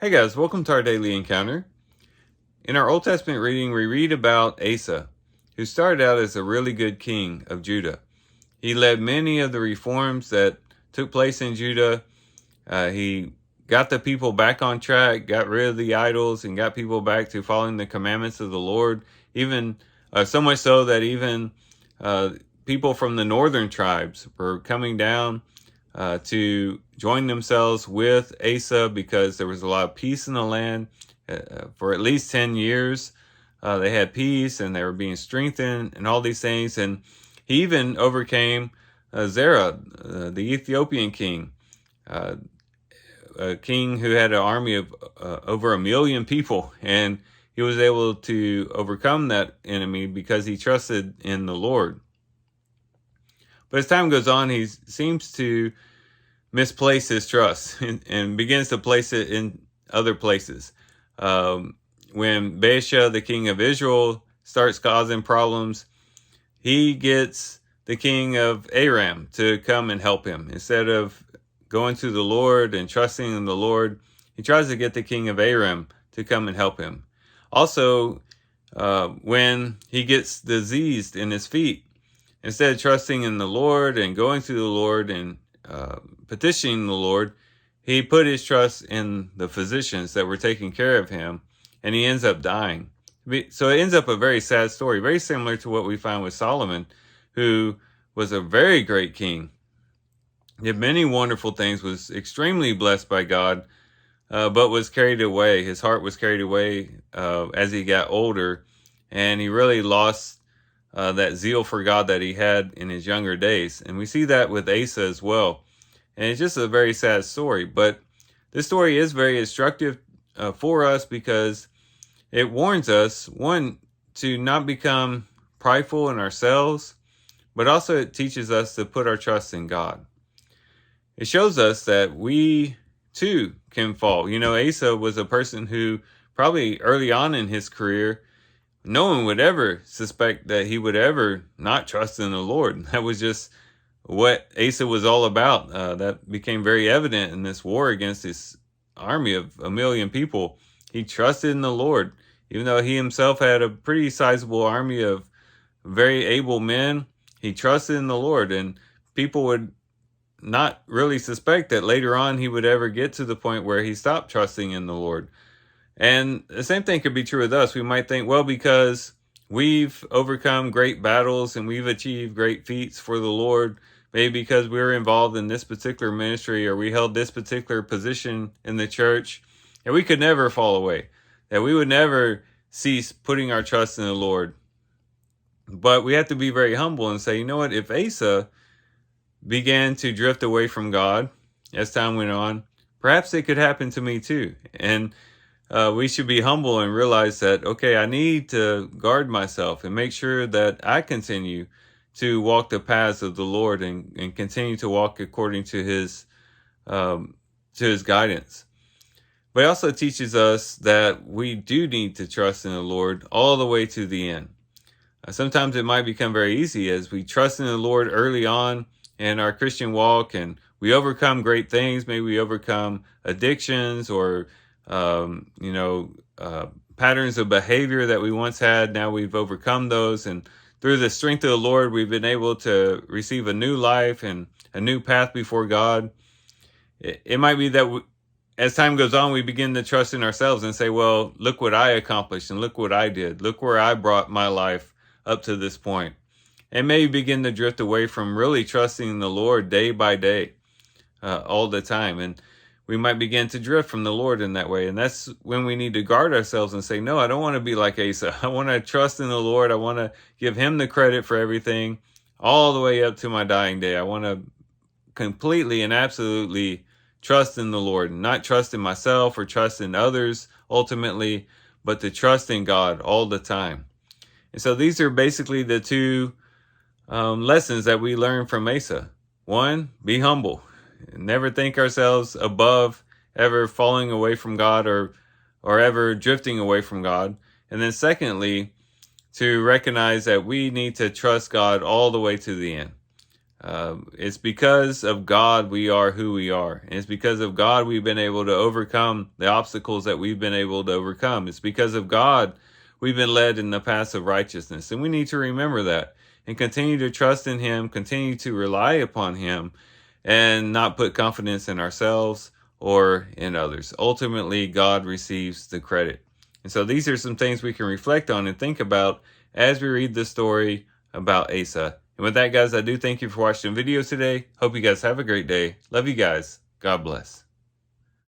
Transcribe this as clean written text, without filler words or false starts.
Hey guys, welcome to our daily encounter. In our Old Testament reading, we read about Asa, who started out as a really good king of Judah. He led many of the reforms that took place in Judah. He got the people back on track, got rid of the idols, and got people back to following the commandments of the Lord. Even so much so that even uh, people from the northern tribes were coming down to join themselves with Asa because there was a lot of peace in the land for at least 10 years. They had peace and they were being strengthened and all these things. And he even overcame Zerah, the Ethiopian king, uh, a king who had an army of over 1 million people. And he was able to overcome that enemy because he trusted in the Lord. But as time goes on, he seems to misplace his trust and begins to place it in other places. When Baasha, the king of Israel, starts causing problems, he gets the king of Aram to come and help him. Instead of going to the Lord and trusting in the Lord, he tries to get the king of Aram to come and help him. Also, when he gets diseased in his feet, instead of trusting in the Lord and going to the Lord and petitioning the Lord, he put his trust in the physicians that were taking care of him, and he ends up dying. So it ends up a very sad story, very similar to what we find with Solomon, who was a very great king, did many wonderful things, was extremely blessed by God, but was carried away. His heart was carried away as he got older, and he really lost that zeal for God that he had in his younger days. And we see that with Asa as well. And it's just a very sad story. But this story is very instructive for us because it warns us, one, to not become prideful in ourselves, but also it teaches us to put our trust in God. It shows us that we too can fall. You know, Asa was a person who probably early on in his career, no one would ever suspect that he would ever not trust in the Lord. That was just what Asa was all about. That became very evident in this war against this army of 1 million people. He trusted in the Lord, even though he himself had a pretty sizable army of very able men. He trusted in the Lord, and people would not really suspect that later on he would ever get to the point where he stopped trusting in the Lord. And the same thing could be true with us. We might think, well, because we've overcome great battles and we've achieved great feats for the Lord, maybe because we were involved in this particular ministry or we held this particular position in the church, and we could never fall away, that we would never cease putting our trust in the Lord. But we have to be very humble and say, you know what, if Asa began to drift away from God as time went on, perhaps it could happen to me too. And we should be humble and realize that, okay, I need to guard myself and make sure that I continue to walk the paths of the Lord and continue to walk according to his guidance. But it also teaches us that we do need to trust in the Lord all the way to the end. Sometimes it might become very easy as we trust in the Lord early on in our Christian walk and we overcome great things. Maybe we overcome addictions or patterns of behavior that we once had. Now we've overcome those, and through the strength of the Lord, we've been able to receive a new life and a new path before God. It might be that as time goes on, we begin to trust in ourselves and say, well, look what I accomplished and look what I did. Look where I brought my life up to this point. And maybe begin to drift away from really trusting in the Lord day by day, all the time. And we might begin to drift from the Lord in that way. And that's when we need to guard ourselves and say, no, I don't want to be like Asa. I want to trust in the Lord. I want to give him the credit for everything all the way up to my dying day. I want to completely and absolutely trust in the Lord, not trust in myself or trust in others ultimately, but to trust in God all the time. And so these are basically the two lessons that we learn from Asa. One, be humble. Never think ourselves above ever falling away from God or ever drifting away from God. And then secondly, to recognize that we need to trust God all the way to the end. It's because of God we are who we are. And it's because of God we've been able to overcome the obstacles that we've been able to overcome. It's because of God we've been led in the path of righteousness. And we need to remember that and continue to trust in Him, continue to rely upon Him, and not put confidence in ourselves or in others. Ultimately, God receives the credit. And so these are some things we can reflect on and think about as we read the story about Asa. And with that, guys, I do thank you for watching the videos today. Hope you guys have a great day. Love you guys. God bless.